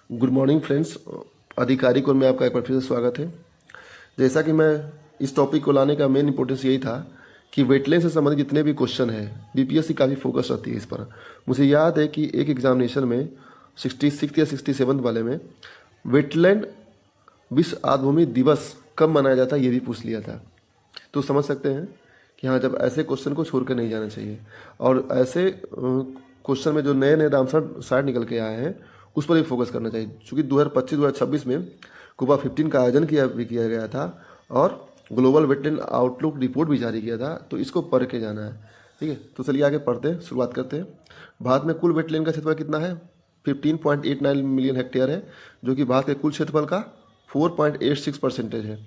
Good morning friends. आधिकारिक और में आपका एक बार फिर से स्वागत है। जैसा कि मैं इस टॉपिक को लाने का मेन इंपॉर्टेंस यही था कि वेटलैंड से संबंधित जितने भी क्वेश्चन हैं बीपीएससी काफ़ी फोकस रहती है इस पर। मुझे याद है कि एक एग्जामिनेशन में 66 या 67 वाले में वेटलैंड विश्व आर्द्रभूमि दिवस कब मनाया जाता है ये भी पूछ लिया था। तो समझ सकते हैं कि हाँ, जब ऐसे क्वेश्चन को छोड़ कर नहीं जाना चाहिए और ऐसे क्वेश्चन में जो नए नए रामसर साइट निकल के आए हैं उस पर भी फोकस करना चाहिए। चूँकि 2025-2026 में कुबा 15 का आयोजन किया गया था और ग्लोबल वेटलैंड आउटलुक रिपोर्ट भी जारी किया था, तो इसको पढ़ के जाना है। ठीक है, तो चलिए आगे पढ़ते हैं, शुरुआत करते हैं। भारत में कुल वेटलैंड का क्षेत्रफल कितना है? 15.89 मिलियन हेक्टेयर है, जो कि भारत के कुल क्षेत्रफल का 4.86% है।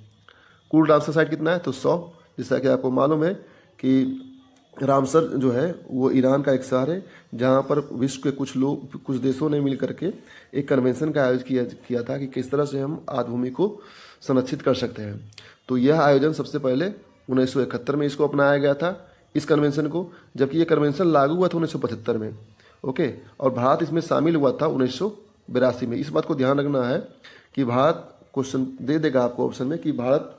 कुल रामसर साइट कितना है? तो 100। जैसा कि आपको मालूम है कि रामसर जो है वो ईरान का एक शहर है, जहाँ पर विश्व के कुछ देशों ने मिल करके एक कन्वेंशन का आयोजन किया था कि किस तरह से हम आर्द्रभूमि को संरक्षित कर सकते हैं। तो यह आयोजन सबसे पहले 1971 में इसको अपनाया गया था, इस कन्वेंशन को, जबकि ये कन्वेंशन लागू हुआ था 1975 में। ओके, और भारत इसमें शामिल हुआ था 1982 में। इस बात को ध्यान रखना है कि भारत, क्वेश्चन दे देगा आपको ऑप्शन में कि भारत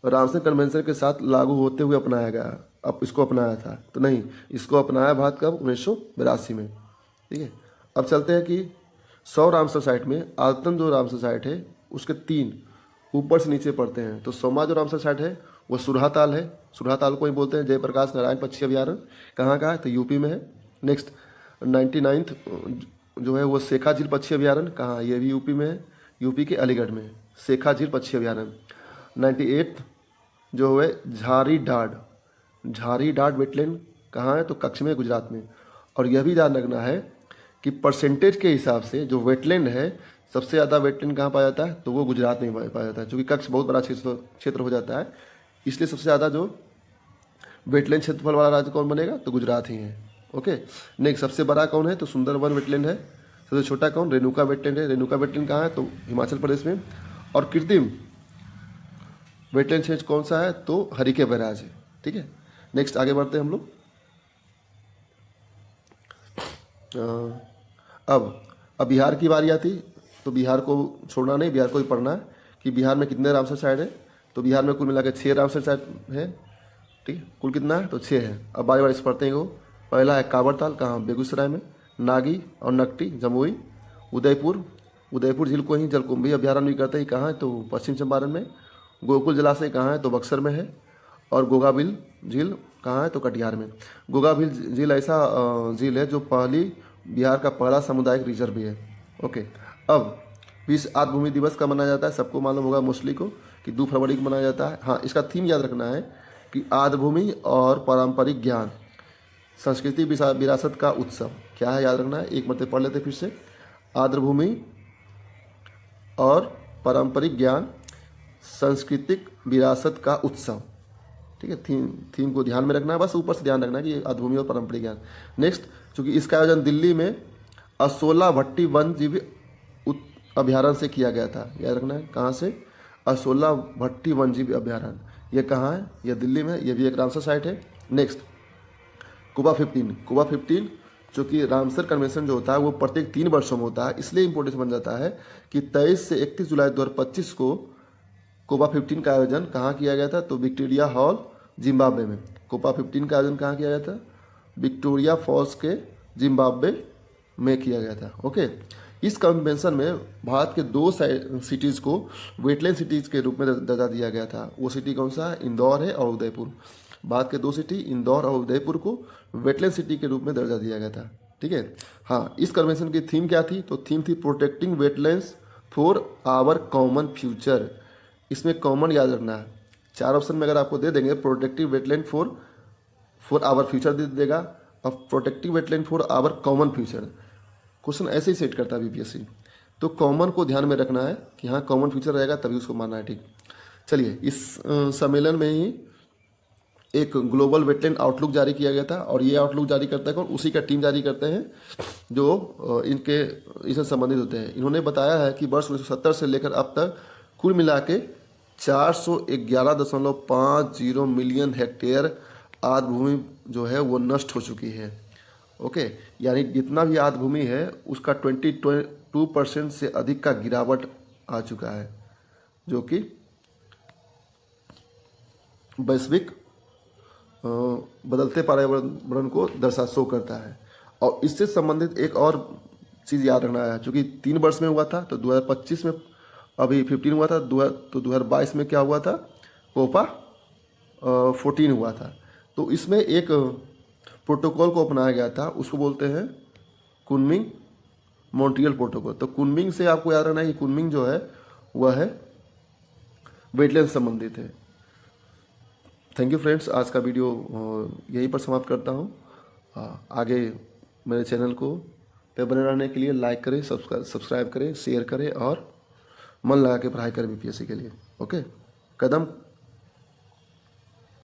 रामसर कन्वेंशन के साथ लागू होते हुए अपनाया गया, अब इसको अपनाया था तो नहीं, इसको अपनाया भारत कब? 1982 में। ठीक है, अब चलते हैं कि 100 रामसर साइट में आयतन जो रामसर साइट है उसके 3 ऊपर से नीचे पढ़ते हैं। तो 100वां जो रामसर साइट है वो सुरहाताल है। सुरहाताल को ही बोलते हैं जयप्रकाश नारायण पक्षी अभयारण्य। कहाँ का है? तो यूपी में है। नेक्स्ट 99th जो है वो शेखा झील पक्षी अभयारण्य, कहाँ? ये भी यूपी में है, यूपी के अलीगढ़ में शेखा झील पक्षी अभयारण्य। 98th जो है झारी डाड वेटलैंड, कहाँ है? तो कच्छ में, गुजरात में। और यह भी ध्यान रखना है कि परसेंटेज के हिसाब से जो वेटलैंड है, सबसे ज़्यादा वेटलैंड कहाँ पाया जाता है? तो वो गुजरात में पाया जाता है, क्योंकि कच्छ बहुत बड़ा क्षेत्र हो जाता है, इसलिए सबसे ज़्यादा जो वेटलैंड क्षेत्रफल वाला राज्य कौन बनेगा? तो गुजरात ही है। ओके, नेक्स्ट सबसे बड़ा कौन है? तो सुंदरवन वेटलैंड है। सबसे छोटा कौन? रेणुका वेटलैंड है। रेणुका वेटलैंड कहाँ है? तो हिमाचल प्रदेश में। और कृत्रिम वेटलैंड क्षेत्र कौन सा है? तो हरिके बैराज है। ठीक है, नेक्स्ट आगे बढ़ते हैं हम लोग। अब बिहार की बारी आती, तो बिहार को छोड़ना नहीं, बिहार को ही पढ़ना है कि बिहार में कितने रामसर साइट है। तो बिहार में कुल मिला के 6 रामसर साइट है। ठीक है, कुल कितना है? तो 6 है। अब बारी बारी से पढ़ते हैं। वो पहला है कांवरताल, कहाँ? बेगूसराय में। नागी और नकटी जमुई। उदयपुर झील को ही जलकुंभी अभयारण्य भी कहते हैं, कहाँ है? तो पश्चिम चंपारण में। गोकुल जलाशय कहाँ है? तो बक्सर में है। और गोगाबिल झील कहाँ है? तो कटिहार में। गोगाबिल झील ऐसा झील है जो बिहार का पहला सामुदायिक रिजर्व भी है। ओके, अब विश्व आर्द्रभूमि दिवस कब मनाया जाता है? सबको मालूम होगा मोस्टली को कि 2 फरवरी को मनाया जाता है। हाँ, इसका थीम याद रखना है कि आर्द्रभूमि और पारंपरिक ज्ञान, संस्कृति विरासत का उत्सव। क्या है? याद रखना है, एक मरतबा पढ़ लेते फिर से। आर्द्रभूमि और पारंपरिक ज्ञान, सांस्कृतिक विरासत का उत्सव। ठीक है, थीम को ध्यान में रखना है, बस ऊपर से ध्यान रखना है कि आर्द्रभूमि और पारंपरिक ज्ञान। नेक्स्ट, चूंकि इसका आयोजन दिल्ली में असोला भट्टी वन जीव अभयारण्य से किया गया था। याद रखना है, कहाँ से? असोला भट्टी वन जीव अभयारण्य। ये कहाँ है? यह दिल्ली में, यह भी एक रामसर साइट है। नेक्स्ट, कुबा 15 चूँकि रामसर कन्वेंशन जो होता है वो प्रत्येक 3 वर्षों में होता है, इसलिए इंपॉर्टेंस बन जाता है कि 23 से 31 जुलाई 2025 को कोबा 15 का आयोजन कहाँ किया गया था? तो विक्टोरिया हॉल, जिम्बाब्वे में। कोबा 15 का आयोजन कहाँ किया गया था? विक्टोरिया फॉल्स के जिम्बाब्वे में किया गया था। ओके, इस कन्वेंशन में भारत के 2 सिटीज़ को वेटलैंड सिटीज़ के रूप में दर्जा दिया गया था। वो सिटी कौन सा है? इंदौर है और उदयपुर। भारत के 2 सिटी इंदौर और उदयपुर को वेटलैंड सिटी के रूप में दर्जा दिया गया था। ठीक है, हाँ, इस कन्वेंशन की थीम क्या थी? तो थीम थी protecting wetlands for our common future. इसमें कॉमन याद रखना है। 4 ऑप्शन में अगर आपको दे देंगे, protective wetland for our future दे देगा और protective wetland for our common future. Question ऐसे ही सेट करता है बीपीएससी। तो कॉमन को ध्यान में रखना है कि हाँ, कॉमन फ्यूचर रहेगा तभी उसको मानना है। ठीक, चलिए, इस सम्मेलन में ही एक ग्लोबल वेटलैंड आउटलुक जारी किया गया था, और ये आउटलुक जारी करता है कौन? उसी का टीम जारी करते हैं जो इससे संबंधित होते हैं। इन्होंने बताया है कि वर्ष 1970 से लेकर अब तक कुल मिला के 411.50 मिलियन हेक्टेयर आर्द्रभूमि जो है वो नष्ट हो चुकी है। ओके, यानी जितना भी आर्द्र भूमि है उसका 22% से अधिक का गिरावट आ चुका है, जो कि वैश्विक बदलते पर्यावरण को शो करता है। और इससे संबंधित एक और चीज़ याद रखना है, चूँकि 3 वर्ष में हुआ था तो 2025 में अभी 15 हुआ था, तो 2022 में क्या हुआ था, कोपा 14 हुआ था। तो इसमें एक प्रोटोकॉल को अपनाया गया था, उसको बोलते हैं कुनमिंग मॉन्ट्रियल प्रोटोकॉल। तो कुनमिंग से आपको याद रखना है कि कुनमिंग जो है वह है वेटलैंड संबंधित है। थैंक यू फ्रेंड्स, आज का वीडियो यहीं पर समाप्त करता हूँ। आगे मेरे चैनल को पे बने रहने के लिए लाइक करें, सब्सक्राइब करें, शेयर करें और मन लगा के पढ़ाई करें बीपीएससी के लिए। ओके, कदम